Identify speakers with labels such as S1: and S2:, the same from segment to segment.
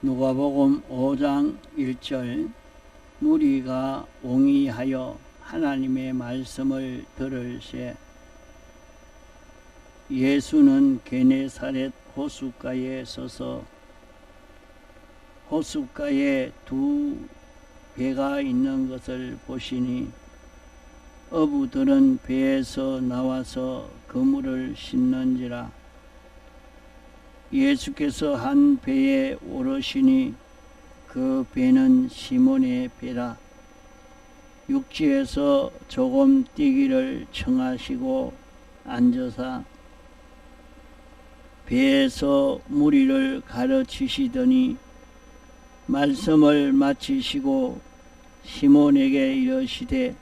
S1: 누가복음 5장 1절 무리가 옹이하여 하나님의 말씀을 들을새 예수는 게네사렛 호숫가에 서서 호숫가에 두 배가 있는 것을 보시니 어부들은 배에서 나와서 그물을 싣는지라. 예수께서 한 배에 오르시니 그 배는 시몬의 배라. 육지에서 조금 뛰기를 청하시고 앉으사 배에서 무리를 가르치시더니 말씀을 마치시고 시몬에게 이르시되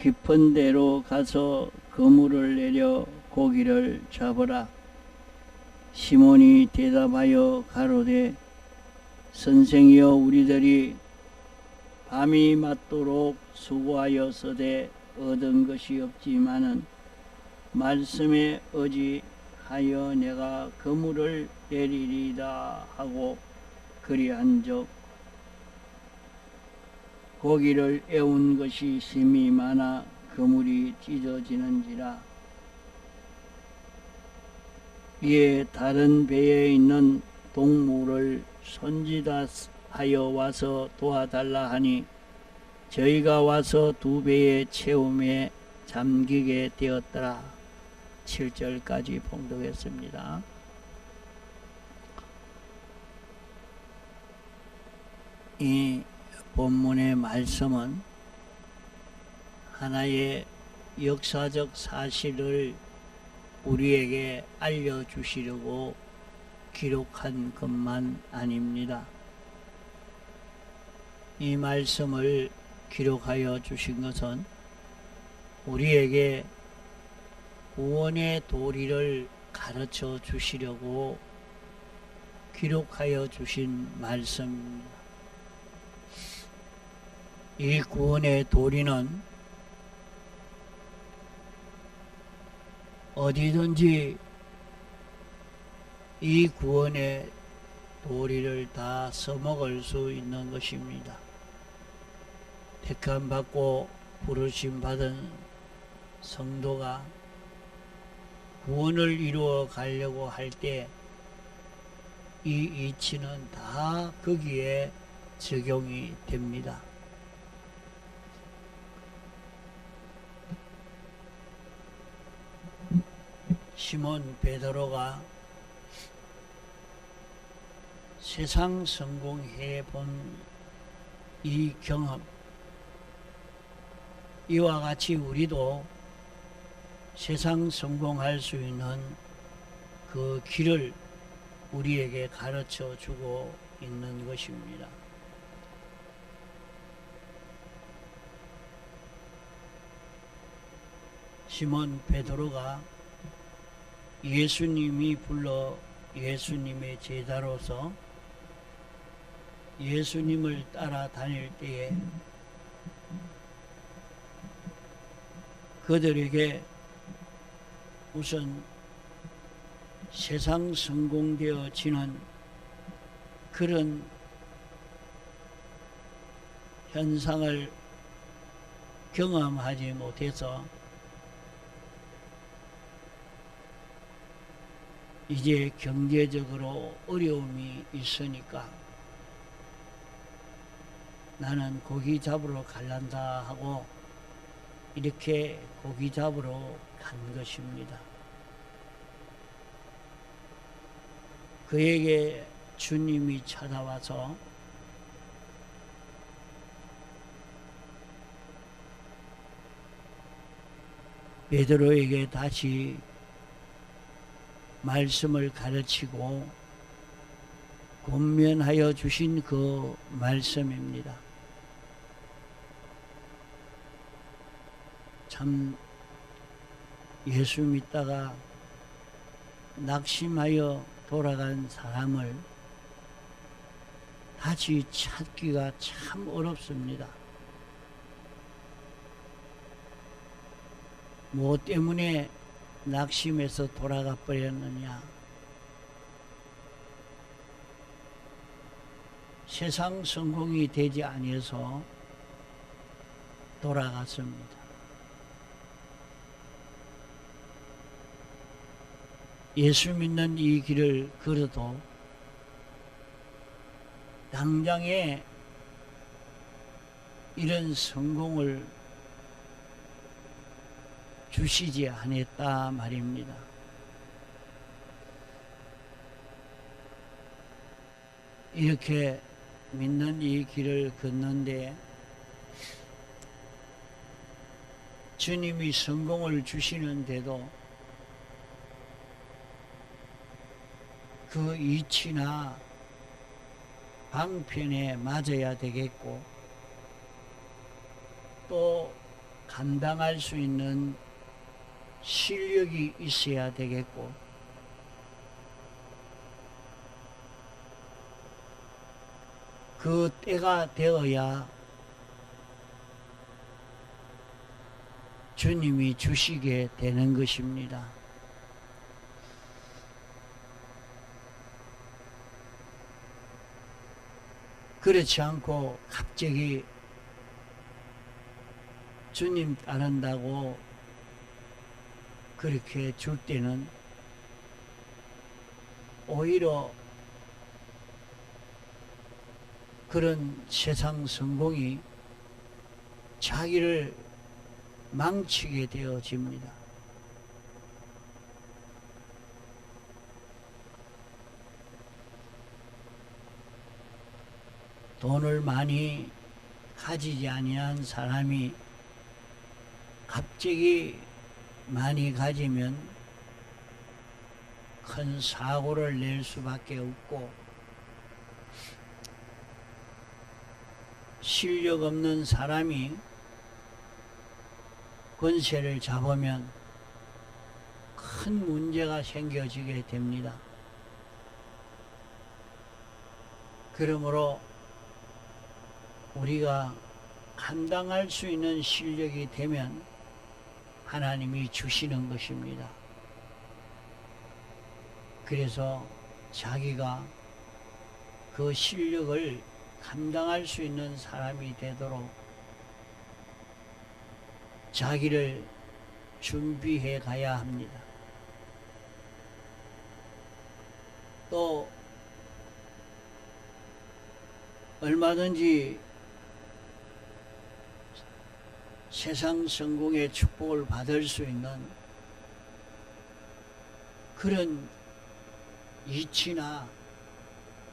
S1: 깊은 데로 가서 그물을 내려 고기를 잡으라. 시몬이 대답하여 가로되 선생이여, 우리들이 밤이 맞도록 수고하여서되 얻은 것이 없지만은 말씀에 의지하여 내가 그물을 내리리다 하고 그리한즉 고기를 애운 것이 심히 많아 그물이 찢어지는지라. 이에 다른 배에 있는 동물을 손짓하여 와서 도와달라 하니 저희가 와서 두 배의 채움에 잠기게 되었더라. 7절까지 봉독했습니다. 이 본문의 말씀은 하나의 역사적 사실을 우리에게 알려주시려고 기록한 것만 아닙니다. 이 말씀을 기록하여 주신 것은 우리에게 구원의 도리를 가르쳐 주시려고 기록하여 주신 말씀입니다. 이 구원의 도리는 어디든지 이 구원의 도리를 다 써먹을 수 있는 것입니다. 택함받고 부르심받은 성도가 구원을 이루어 가려고 할 때 이 이치는 다 거기에 적용이 됩니다. 시몬 베드로가 세상 성공해 본 이 경험, 이와 같이 우리도 세상 성공할 수 있는 그 길을 우리에게 가르쳐 주고 있는 것입니다. 시몬 베드로가 예수님이 불러 예수님의 제자로서 예수님을 따라다닐 때에 그들에게 우선 세상 성공되어지는 그런 현상을 경험하지 못해서 이제 경제적으로 어려움이 있으니까 나는 고기 잡으러 갈란다 하고 이렇게 고기 잡으러 간 것입니다. 그에게 주님이 찾아와서 베드로에게 다시 말씀을 가르치고 권면하여 주신 그 말씀입니다. 참 예수 믿다가 낙심하여 돌아간 사람을 다시 찾기가 참 어렵습니다. 뭐 때문에 낙심해서 돌아가 버렸느냐? 세상 성공이 되지 아니해서 돌아갔습니다. 예수 믿는 이 길을 걸어도 당장에 이런 성공을 주시지 않았다 말입니다. 이렇게 믿는 이 길을 걷는데 주님이 성공을 주시는데도 그 이치나 방편에 맞아야 되겠고 또 감당할 수 있는 실력이 있어야 되겠고 그 때가 되어야 주님이 주시게 되는 것입니다. 그렇지 않고 갑자기 주님 따른다고 그렇게 줄 때는 오히려 그런 세상 성공이 자기를 망치게 되어집니다. 돈을 많이 가지지 아니한 사람이 갑자기 많이 가지면 큰 사고를 낼 수밖에 없고 실력 없는 사람이 권세를 잡으면 큰 문제가 생겨지게 됩니다. 그러므로 우리가 감당할 수 있는 실력이 되면 하나님이 주시는 것입니다. 그래서 자기가 그 실력을 감당할 수 있는 사람이 되도록 자기를 준비해 가야 합니다. 또 얼마든지 세상 성공의 축복을 받을 수 있는 그런 이치나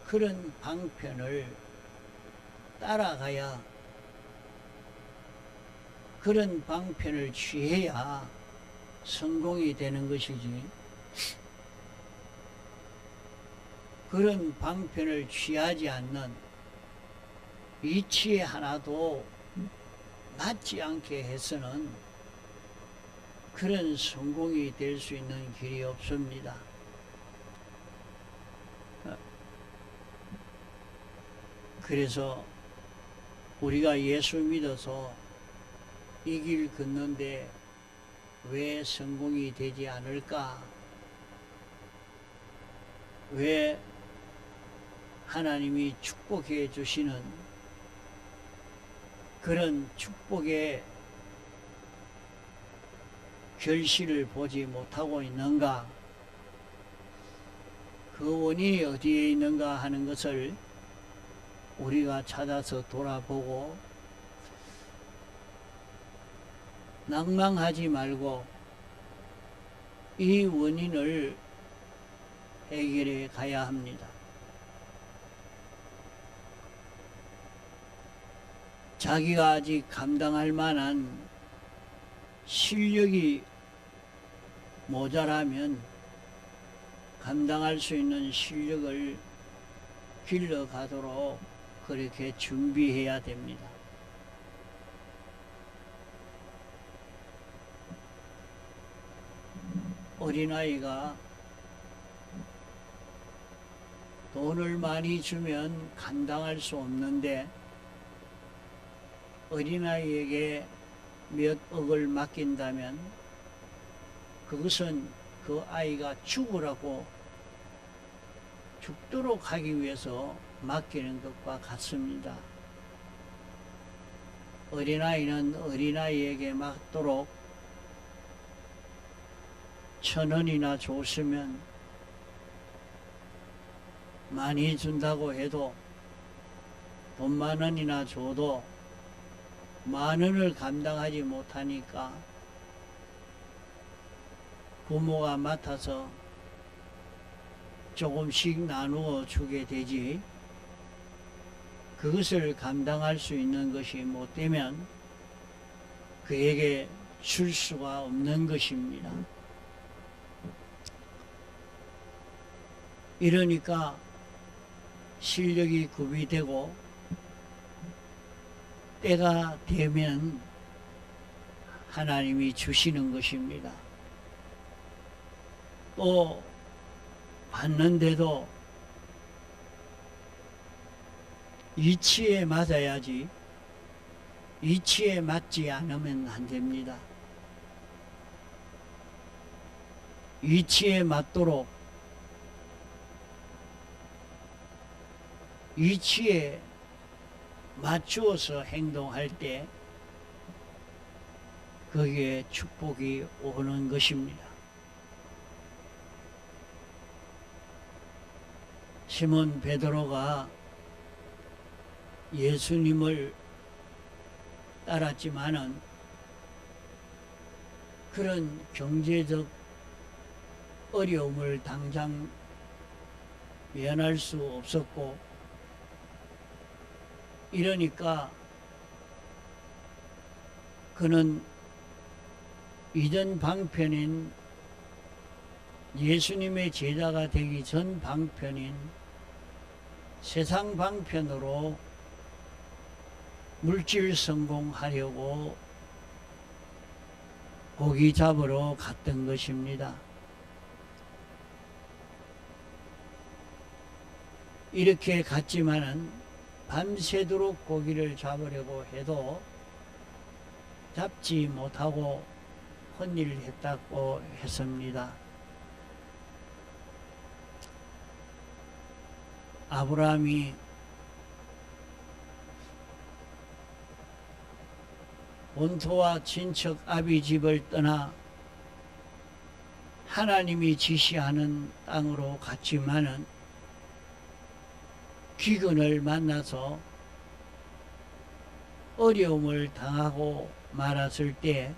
S1: 그런 방편을 따라가야 그런 방편을 취해야 성공이 되는 것이지 그런 방편을 취하지 않는 이치에 하나도 맞지 않게 해서는 그런 성공이 될 수 있는 길이 없습니다. 그래서 우리가 예수 믿어서 이 길 걷는데 왜 성공이 되지 않을까? 왜 하나님이 축복해 주시는 그런 축복의 결실을 보지 못하고 있는가? 그 원인이 어디에 있는가 하는 것을 우리가 찾아서 돌아보고 낭망하지 말고 이 원인을 해결해 가야 합니다. 자기가 아직 감당할 만한 실력이 모자라면 감당할 수 있는 실력을 길러가도록 그렇게 준비해야 됩니다. 어린아이가 돈을 많이 주면 감당할 수 없는데 어린아이에게 몇 억을 맡긴다면 그것은 그 아이가 죽으라고 죽도록 하기 위해서 맡기는 것과 같습니다. 어린아이는 어린아이에게 맞도록 1,000원이나 줬으면 많이 준다고 해도 돈 10,000원이나 줘도 10,000원을 감당하지 못하니까 부모가 맡아서 조금씩 나누어 주게 되지, 그것을 감당할 수 있는 것이 못 되면 그에게 줄 수가 없는 것입니다. 이러니까 실력이 구비되고 때가 되면 하나님이 주시는 것입니다. 또 받는데도 이치에 맞아야지, 이치에 맞지 않으면 안 됩니다. 이치에 맞도록, 이치에 맞추어서 행동할 때 거기에 축복이 오는 것입니다. 시몬 베드로가 예수님을 따랐지만은 그런 경제적 어려움을 당장 면할 수 없었고, 이러니까 그는 이전 방편인 예수님의 제자가 되기 전 방편인 세상 방편으로 물질 성공하려고 고기 잡으러 갔던 것입니다. 이렇게 갔지만은 밤새도록 고기를 잡으려고 해도 잡지 못하고 헛일을 했다고 했습니다. 아브라함이 본토와 친척 아비 집을 떠나 하나님이 지시하는 땅으로 갔지만은 기근을 만나서 어려움을 당하고 말았을 때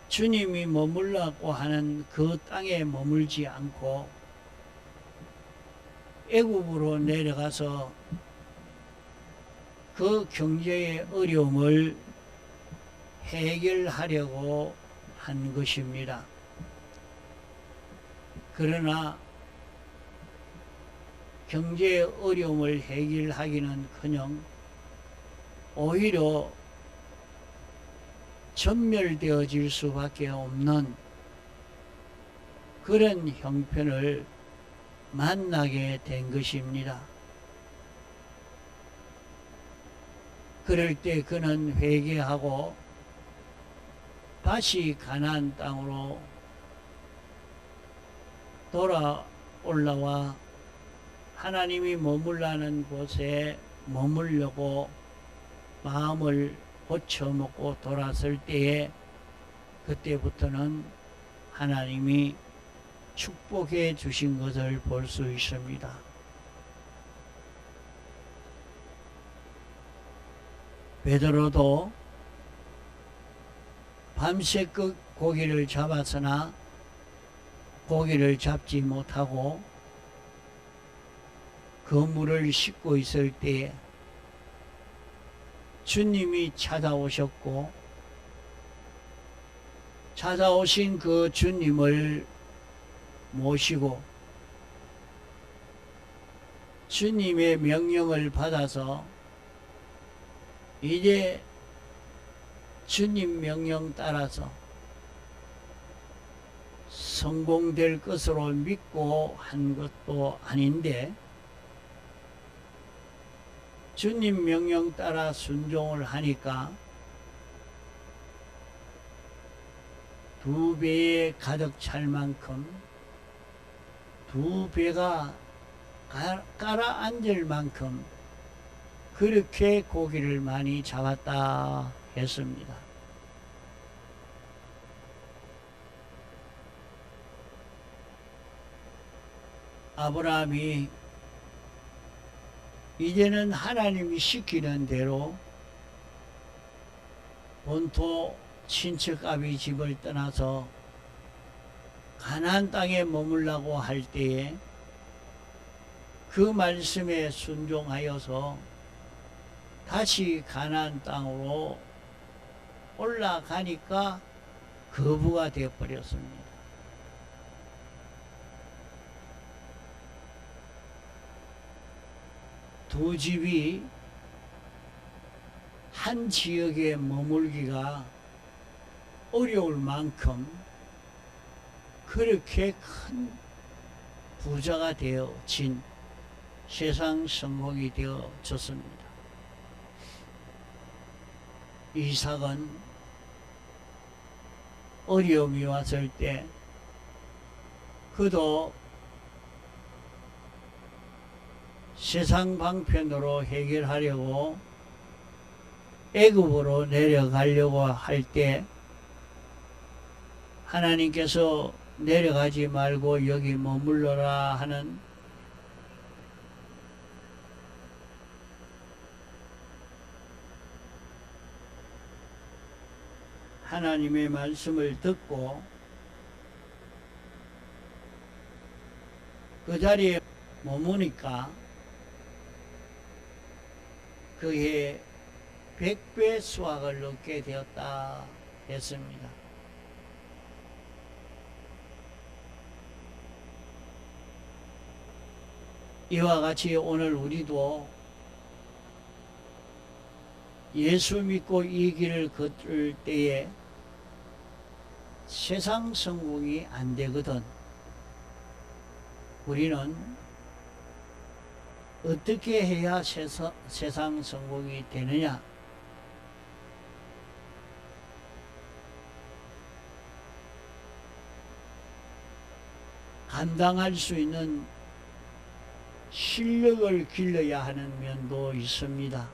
S1: 주님이 머물라고 하는 그 땅에 머물지 않고 애굽으로 내려가서 그 경제의 어려움을 해결하려고 한 것입니다. 그러나 경제의 어려움을 해결하기는커녕 오히려 전멸되어질 수밖에 없는 그런 형편을 만나게 된 것입니다. 그럴 때 그는 회개하고 다시 가나안 땅으로 올라와 하나님이 머물라는 곳에 머물려고 마음을 고쳐먹고 돌아설 때에 그때부터는 하나님이 축복해 주신 것을 볼 수 있습니다. 베드로도 밤새껏 고기를 잡았으나 고기를 잡지 못하고 그물을 씻고 있을 때 주님이 찾아오셨고, 찾아오신 그 주님을 모시고 주님의 명령을 받아서 이제 주님 명령 따라서 성공될 것으로 믿고 한 것도 아닌데 주님 명령 따라 순종을 하니까 2배에 가득 찰 만큼 두 배가 깔아앉을 만큼 그렇게 고기를 많이 잡았다 했습니다. 아브라함이 이제는 하나님이 시키는 대로 본토 친척 아비 집을 떠나서 가나안 땅에 머물라고 할 때에 그 말씀에 순종하여서 다시 가나안 땅으로 올라가니까 거부가 되어버렸습니다. 두 집이 한 지역에 머물기가 어려울 만큼 그렇게 큰 부자가 되어진 세상 성공이 되어졌습니다. 이삭은 어려움이 왔을 때 그도 세상 방편으로 해결하려고 애굽으로 내려가려고 할 때 하나님께서 내려가지 말고 여기 머물러라 하는 하나님의 말씀을 듣고 그 자리에 머무니까 그해 100배 수확을 얻게 되었다 했습니다. 이와 같이 오늘 우리도 예수 믿고 이 길을 걷을 때에 세상 성공이 안 되거든. 우리는 어떻게 해야 세상 성공이 되느냐? 감당할 수 있는 실력을 길러야 하는 면도 있습니다.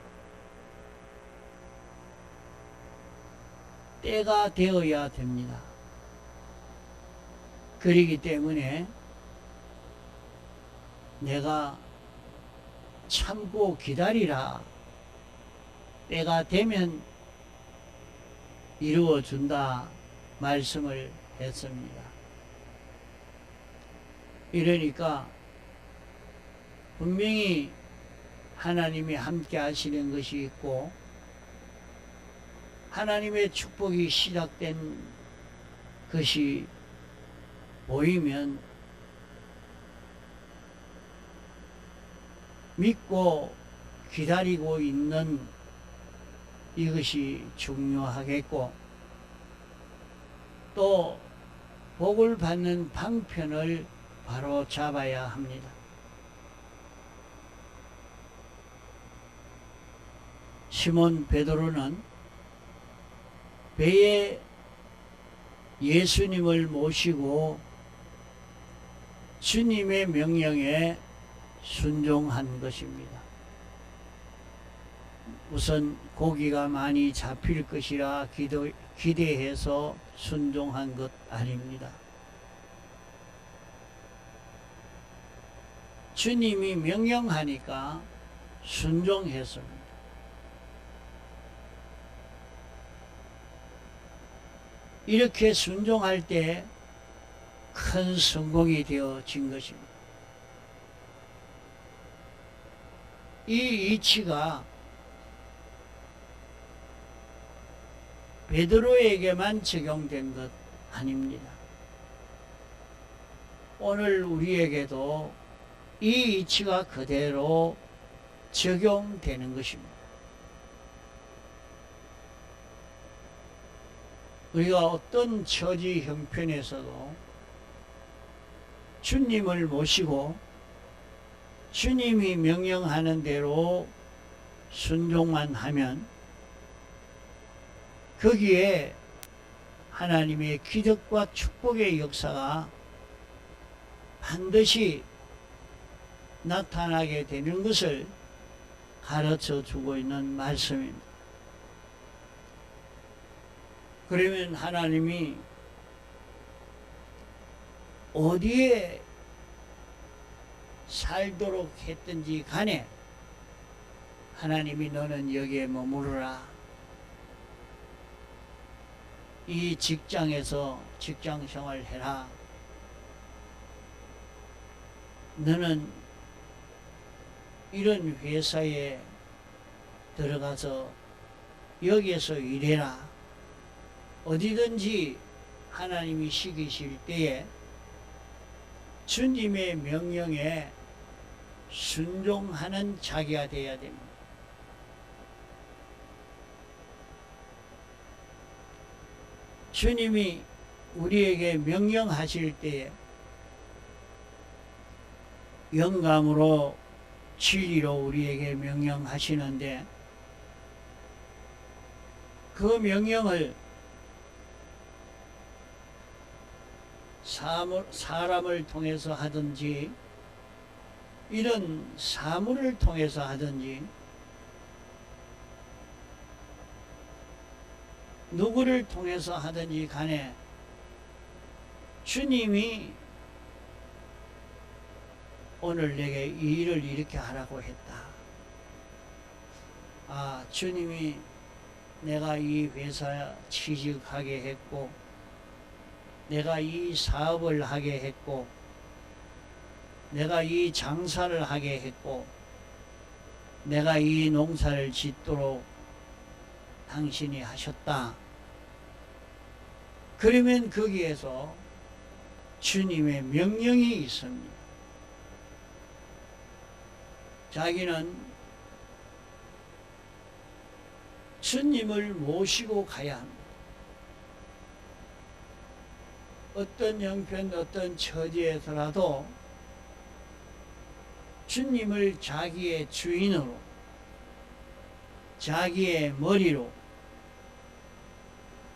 S1: 때가 되어야 됩니다. 그렇기 때문에 내가 참고 기다리라. 때가 되면 이루어준다 말씀을 했습니다. 이러니까 분명히 하나님이 함께 하시는 것이 있고 하나님의 축복이 시작된 것이 보이면 믿고 기다리고 있는 이것이 중요하겠고 또 복을 받는 방편을 바로 잡아야 합니다. 시몬 베드로는 배에 예수님을 모시고 주님의 명령에 순종한 것입니다. 우선 고기가 많이 잡힐 것이라 기대해서 순종한 것 아닙니다. 주님이 명령하니까 순종했습니다. 이렇게 순종할 때 큰 성공이 되어진 것입니다. 이 이치가 베드로에게만 적용된 것 아닙니다. 오늘 우리에게도 이 이치가 그대로 적용되는 것입니다. 우리가 어떤 처지 형편에서도 주님을 모시고 주님이 명령하는 대로 순종만 하면 거기에 하나님의 기적과 축복의 역사가 반드시 나타나게 되는 것을 가르쳐 주고 있는 말씀입니다. 그러면 하나님이 어디에 살도록 했든지 간에 하나님이 너는 여기에 머무르라. 이 직장에서 직장 생활해라. 너는 이런 회사에 들어가서 여기에서 일해라. 어디든지 하나님이 시키실 때에 주님의 명령에 순종하는 자기가 되어야 됩니다. 주님이 우리에게 명령하실 때에 영감으로 진리로 우리에게 명령하시는데 그 명령을 사람을 통해서 하든지 이런 사물을 통해서 하든지 누구를 통해서 하든지 간에 주님이 오늘 내게 이 일을 이렇게 하라고 했다. 아, 주님이 내가 이 회사 취직하게 했고 내가 이 사업을 하게 했고 내가 이 장사를 하게 했고 내가 이 농사를 짓도록 당신이 하셨다. 그러면 거기에서 주님의 명령이 있습니다. 자기는 주님을 모시고 가야 합니다. 어떤 형편, 어떤 처지에서라도 주님을 자기의 주인으로, 자기의 머리로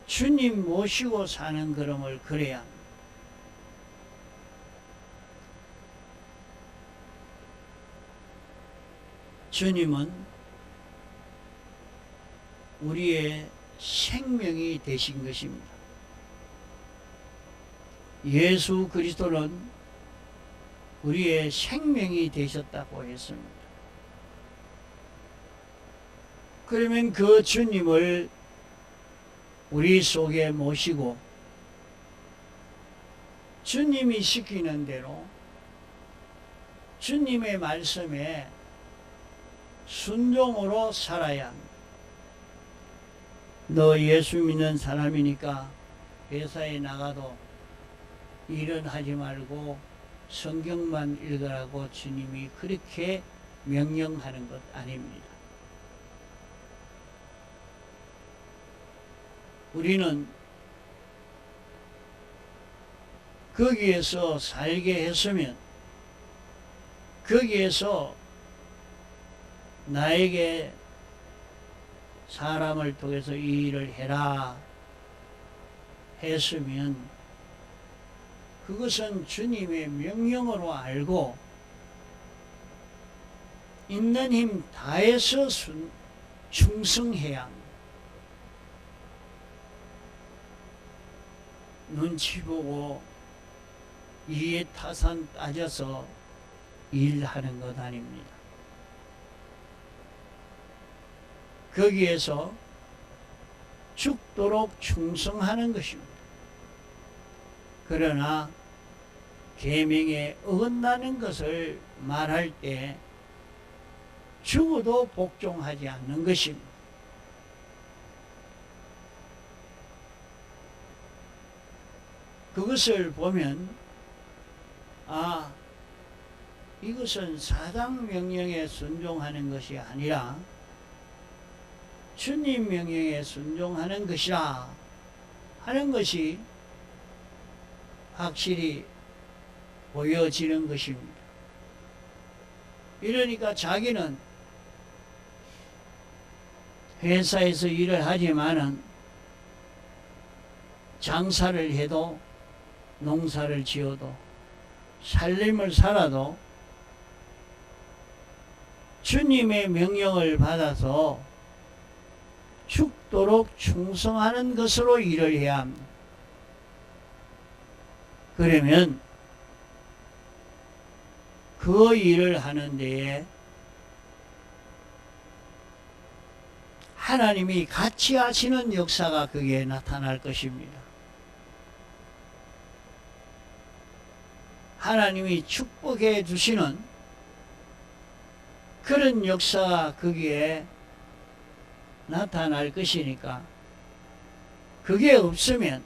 S1: 주님 모시고 사는 걸음을 걸어야 합니다. 주님은 우리의 생명이 되신 것입니다. 예수 그리스도는 우리의 생명이 되셨다고 했습니다. 그러면 그 주님을 우리 속에 모시고 주님이 시키는 대로 주님의 말씀에 순종으로 살아야 합니다. 너 예수 믿는 사람이니까 회사에 나가도 일은 하지 말고 성경만 읽으라고 주님이 그렇게 명령하는 것 아닙니다. 우리는 거기에서 살게 했으면 거기에서 나에게 사람을 통해서 이 일을 해라 했으면 그것은 주님의 명령으로 알고 있는 힘 다해서 충성해야 합니다. 눈치 보고 이해 타산 따져서 일하는 것 아닙니다. 거기에서 죽도록 충성하는 것입니다. 그러나 계명에 어긋나는 것을 말할 때 죽어도 복종하지 않는 것입니다. 그것을 보면 아, 이것은 사당 명령에 순종하는 것이 아니라 주님 명령에 순종하는 것이라 하는 것이 확실히 보여지는 것입니다. 이러니까 자기는 회사에서 일을 하지만은 장사를 해도 농사를 지어도 살림을 살아도 주님의 명령을 받아서 죽도록 충성하는 것으로 일을 해야 합니다. 그러면 그 일을 하는 데에 하나님이 같이 하시는 역사가 거기에 나타날 것입니다. 하나님이 축복해 주시는 그런 역사가 거기에 나타날 것이니까 그게 없으면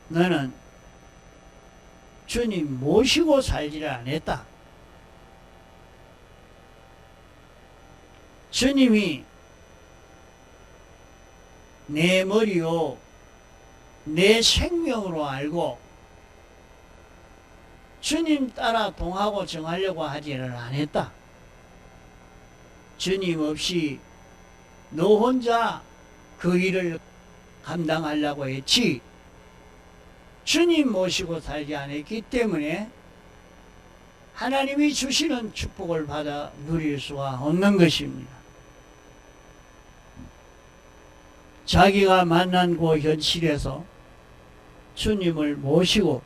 S1: 너는 주님 모시고 살지를 않았다. 주님이 내 머리요 내 생명으로 알고 주님 따라 동하고 정하려고 하지를 않았다. 주님 없이 너 혼자 그 일을 감당하려고 했지 주님 모시고 살지 않았기 때문에 하나님이 주시는 축복을 받아 누릴 수가 없는 것입니다. 자기가 만난 그 현실에서 주님을 모시고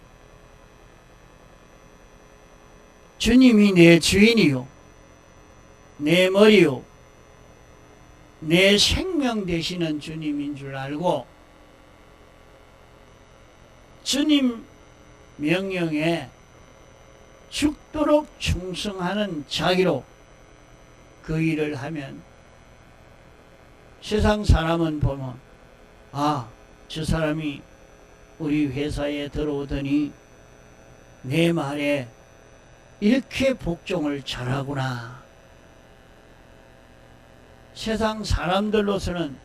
S1: 주님이 내 주인이요 내 머리요 내 생명 되시는 주님인 줄 알고 주님 명령에 죽도록 충성하는 자기로 그 일을 하면 세상 사람은 보면 아, 저 사람이 우리 회사에 들어오더니 내 말에 이렇게 복종을 잘하구나. 세상 사람들로서는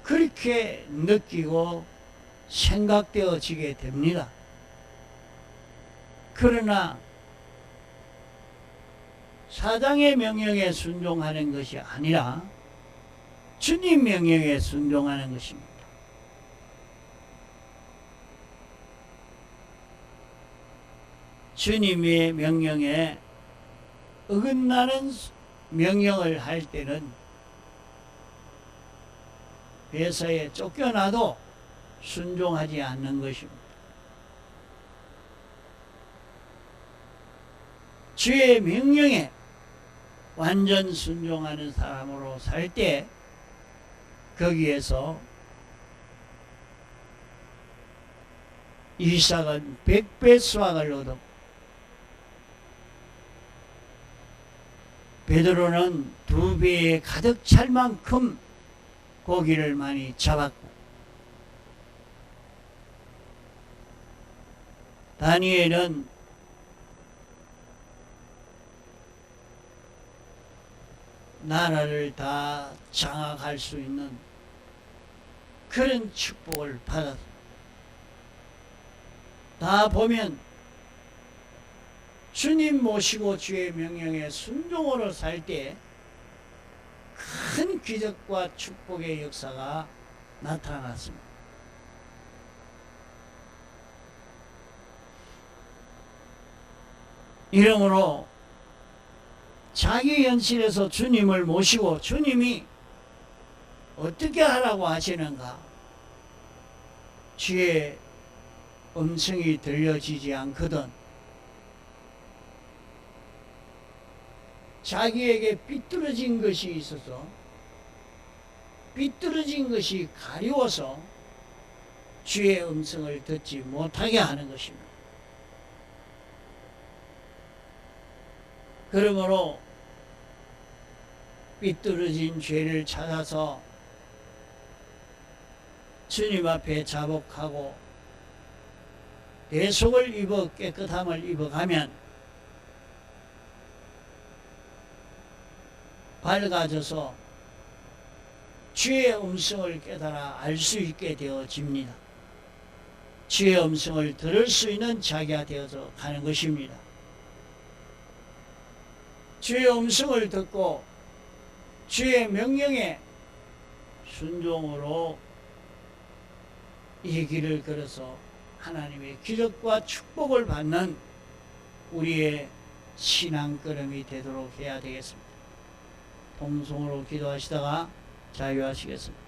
S1: 그렇게 느끼고 생각되어지게 됩니다. 그러나 사장의 명령에 순종하는 것이 아니라 주님 명령에 순종하는 것입니다. 주님의 명령에 어긋나는 명령을 할 때는 회사에 쫓겨나도 순종하지 않는 것입니다. 주의 명령에 완전 순종하는 사람으로 살 때 거기에서 이삭은 100배 수확을 얻었고 베드로는 2배에 가득 찰 만큼 고기를 많이 잡았고 다니엘은 나라를 다 장악할 수 있는 그런 축복을 받았다. 다 보면 주님 모시고 주의 명령에 순종으로 살 때 큰 기적과 축복의 역사가 나타났습니다. 이러므로 자기 현실에서 주님을 모시고 주님이 어떻게 하라고 하시는가 주의 음성이 들려지지 않거든 자기에게 삐뚤어진 것이 있어서 삐뚤어진 것이 가리워서 주의 음성을 듣지 못하게 하는 것입니다. 그러므로 삐뚤어진 죄를 찾아서 주님 앞에 자복하고 대속을 입어 깨끗함을 입어가면 밝아져서 주의 음성을 깨달아 알 수 있게 되어집니다. 주의 음성을 들을 수 있는 자기가 되어서 가는 것입니다. 주의 음성을 듣고 주의 명령에 순종으로 이 길을 걸어서 하나님의 기적과 축복을 받는 우리의 신앙 걸음이 되도록 해야 되겠습니다. 통성으로 기도하시다가 자유하시겠습니다.